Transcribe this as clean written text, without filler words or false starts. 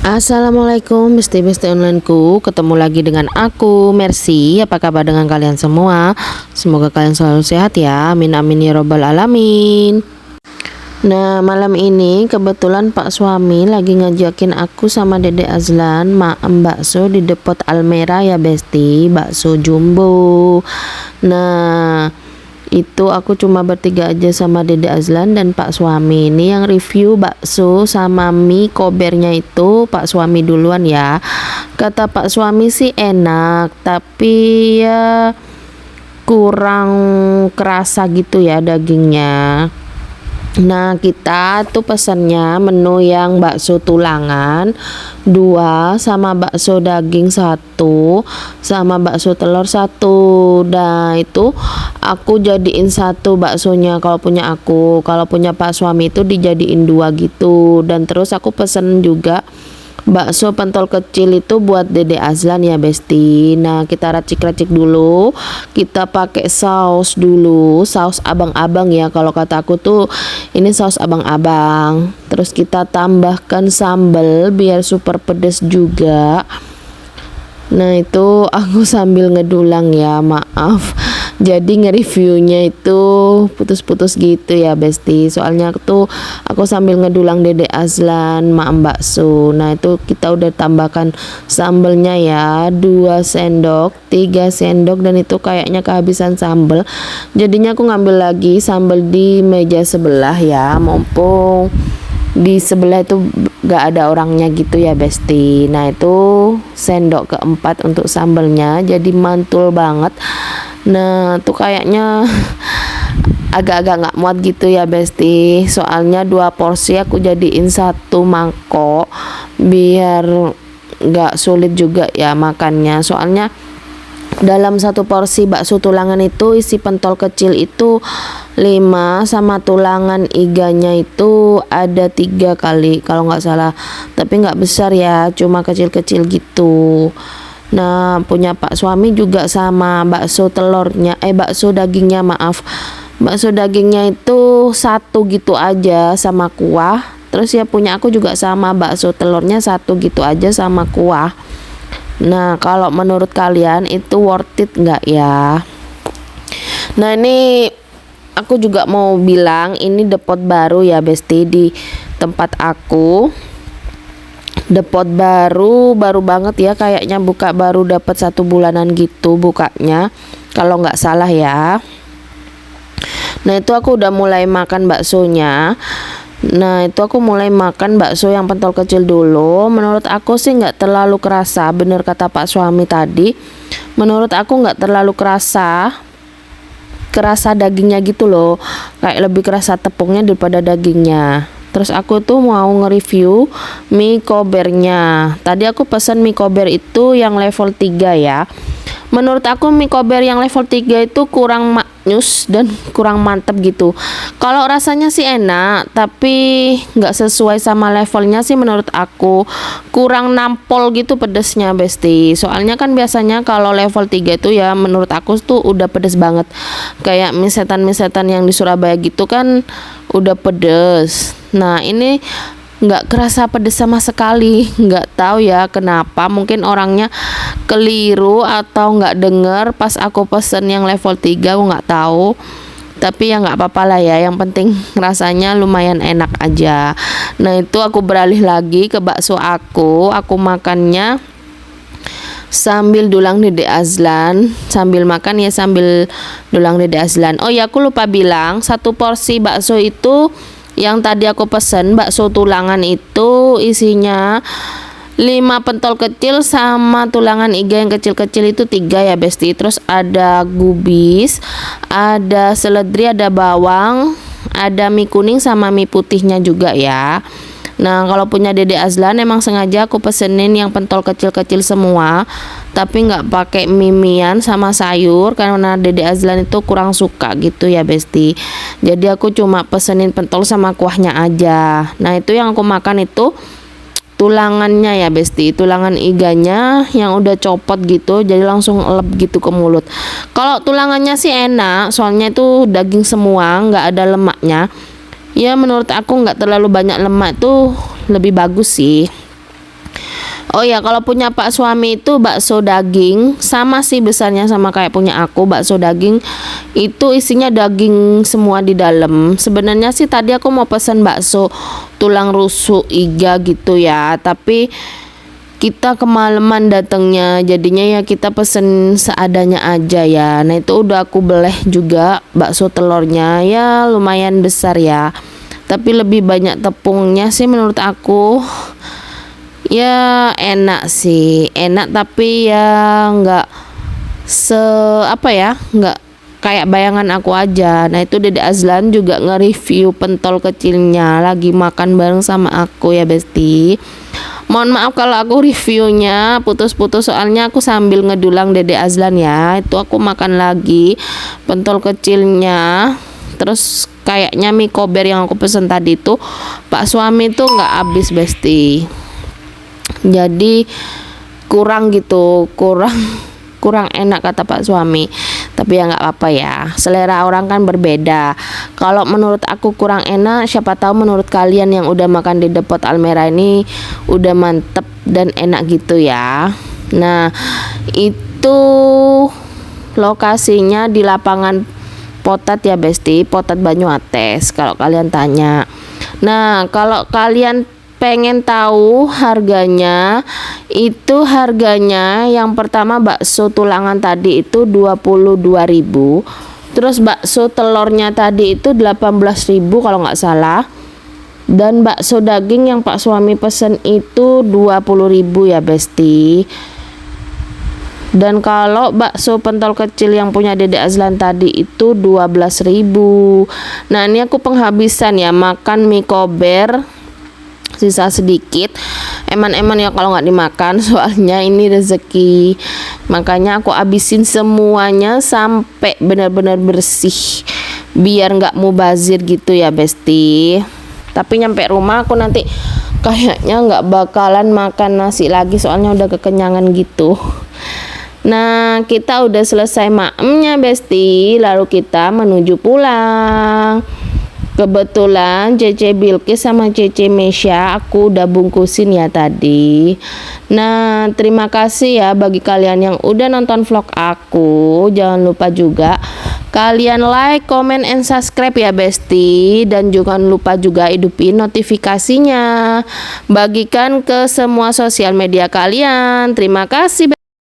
Assalamualaikum besti-besti onlineku, ketemu lagi dengan aku Mercy. Apa kabar dengan kalian semua? Semoga kalian selalu sehat ya, amin amin ya robbal alamin. Nah, malam ini kebetulan Pak suami lagi ngajakin aku sama Dede Azlan maem bakso di Depot Almera ya besti, bakso jumbo. Nah, itu aku cuma bertiga aja sama Dede Azlan dan Pak suami. Ini yang review bakso sama mie kobernya itu Pak suami duluan ya. Kata Pak suami sih enak, tapi ya kurang kerasa gitu ya dagingnya. Nah, kita tuh pesannya menu yang bakso tulangan 2 sama bakso daging 1 sama bakso telur 1. Nah, itu aku jadiin 1 baksonya kalau punya aku. Kalau punya Pak suami itu dijadiin 2 gitu. Dan terus aku pesen juga bakso pentol kecil itu buat Dede Azlan ya besti. Nah, kita racik-racik dulu. Kita pakai saus dulu, saus abang-abang ya, kalau kata aku tuh ini saus abang-abang. Terus kita tambahkan sambal biar super pedas juga. Nah, itu aku sambil ngedulang ya, maaf. Jadi nge-reviewnya itu putus-putus gitu ya besti. Soalnya aku sambil ngedulang Dede Azlan maem bakso. Nah, itu kita udah tambahkan sambelnya ya, 2 sendok 3 sendok, dan itu kayaknya kehabisan sambel. Jadinya aku ngambil lagi sambel di meja sebelah ya, mumpung di sebelah itu gak ada orangnya gitu ya besti. Nah, itu sendok keempat untuk sambelnya, jadi mantul banget. Nah, tuh kayaknya agak-agak nggak muat gitu ya besti. Soalnya 2 porsi aku jadiin 1 mangkok biar nggak sulit juga ya makannya. Soalnya dalam 1 porsi bakso tulangan itu isi pentol kecil itu 5 sama tulangan iganya itu ada 3 kali kalau nggak salah, tapi nggak besar ya, cuma kecil-kecil gitu. Nah, punya Pak suami juga sama bakso telurnya, bakso dagingnya maaf. Bakso dagingnya itu 1 gitu aja sama kuah. Terus ya punya aku juga sama, bakso telurnya 1 gitu aja sama kuah. Nah, kalau menurut kalian itu worth it nggak ya? Nah, ini aku juga mau bilang ini depot baru ya besti di tempat aku. Depot baru banget ya, kayaknya buka baru dapat 1 bulanan gitu bukanya kalau nggak salah ya. Nah, itu aku udah mulai makan baksonya. Nah, itu aku mulai makan bakso yang pentol kecil dulu. Menurut aku sih nggak terlalu kerasa, bener kata Pak suami tadi. Menurut aku nggak terlalu kerasa dagingnya gitu loh, kayak lebih kerasa tepungnya daripada dagingnya. Terus aku tuh mau nge-review mie kobernya. Tadi aku pesan mie kober itu yang level 3 ya. Menurut aku mie kober yang level 3 itu kurang maknyus dan kurang mantep gitu. Kalau rasanya sih enak, tapi nggak sesuai sama levelnya sih menurut aku. Kurang nampol gitu pedesnya besti. Soalnya kan biasanya kalau level 3 itu ya menurut aku tuh udah pedes banget. Kayak mie setan yang di Surabaya gitu kan udah pedes. Nah, ini nggak kerasa pedes sama sekali. Nggak tahu ya kenapa, mungkin orangnya keliru atau nggak denger pas aku pesen yang level 3, aku nggak tahu. Tapi ya nggak apa-apa lah ya, yang penting rasanya lumayan enak aja. Nah, itu aku beralih lagi ke bakso aku makannya sambil dulang Dede Azlan, sambil makan ya sambil dulang Dede Azlan. Oh ya, aku lupa bilang, 1 porsi bakso itu yang tadi aku pesen bakso tulangan itu isinya 5 pentol kecil sama tulangan iga yang kecil-kecil itu 3 ya besti. Terus ada gubis, ada seledri, ada bawang, ada mie kuning sama mie putihnya juga ya. Nah, kalau punya Dede Azlan emang sengaja aku pesenin yang pentol kecil-kecil semua, tapi nggak pakai mie-mian sama sayur karena Dede Azlan itu kurang suka gitu ya besti. Jadi aku cuma pesenin pentol sama kuahnya aja. Nah, itu yang aku makan itu tulangannya ya besti, tulangan iganya yang udah copot gitu, jadi langsung elep gitu ke mulut. Kalau tulangannya sih enak, soalnya itu daging semua, nggak ada lemaknya. Ya menurut aku nggak terlalu banyak lemak tuh lebih bagus sih. Oh ya, kalau punya Pak suami itu bakso daging sama sih besarnya sama kayak punya aku. Bakso daging itu isinya daging semua di dalam. Sebenarnya sih tadi aku mau pesen bakso tulang rusuk iga gitu ya, tapi kita kemalaman datangnya, jadinya ya kita pesen seadanya aja ya. Nah itu udah aku beleh juga bakso telurnya, ya lumayan besar ya, tapi lebih banyak tepungnya sih menurut aku. Ya enak sih, enak, tapi ya nggak se apa ya, nggak kayak bayangan aku aja. Nah itu Dede Azlan juga nge-review pentol kecilnya lagi makan bareng sama aku ya Besti. Mohon maaf kalau aku reviewnya putus-putus, soalnya aku sambil ngedulang Dede Azlan ya. Itu aku makan lagi pentol kecilnya. Terus kayaknya mie kober yang aku pesen tadi itu Pak suami tuh nggak habis Besti. Jadi kurang gitu, kurang enak kata Pak suami. Tapi ya nggak apa-apa ya, selera orang kan berbeda. Kalau menurut aku kurang enak, siapa tahu menurut kalian yang udah makan di Depot Almera ini udah mantep dan enak gitu ya. Nah itu lokasinya di lapangan Potat ya Besti, Potat Banyuates kalau kalian tanya. Nah kalau kalian pengen tahu harganya, itu harganya yang pertama bakso tulangan tadi itu 22.000, terus bakso telurnya tadi itu 18.000 kalau nggak salah, dan bakso daging yang Pak suami pesen itu 20.000 ya Besti. Dan kalau bakso pentol kecil yang punya Dede Azlan tadi itu 12.000. Nah ini aku penghabisan ya, makan mie kober sisa sedikit, eman-eman ya kalau nggak dimakan, soalnya ini rezeki, makanya aku habisin semuanya sampai benar-benar bersih biar nggak mubazir gitu ya Besti. Tapi nyampe rumah aku nanti kayaknya nggak bakalan makan nasi lagi, soalnya udah kekenyangan gitu. Nah kita udah selesai maemnya Besti, lalu kita menuju pulang. Kebetulan Cece Bilkis sama Cece Mesya aku udah bungkusin ya tadi. Nah terima kasih ya bagi kalian yang udah nonton vlog aku. Jangan lupa juga kalian like, comment, and subscribe ya Besti. Dan jangan lupa juga hidupin notifikasinya, bagikan ke semua sosial media kalian. Terima kasih.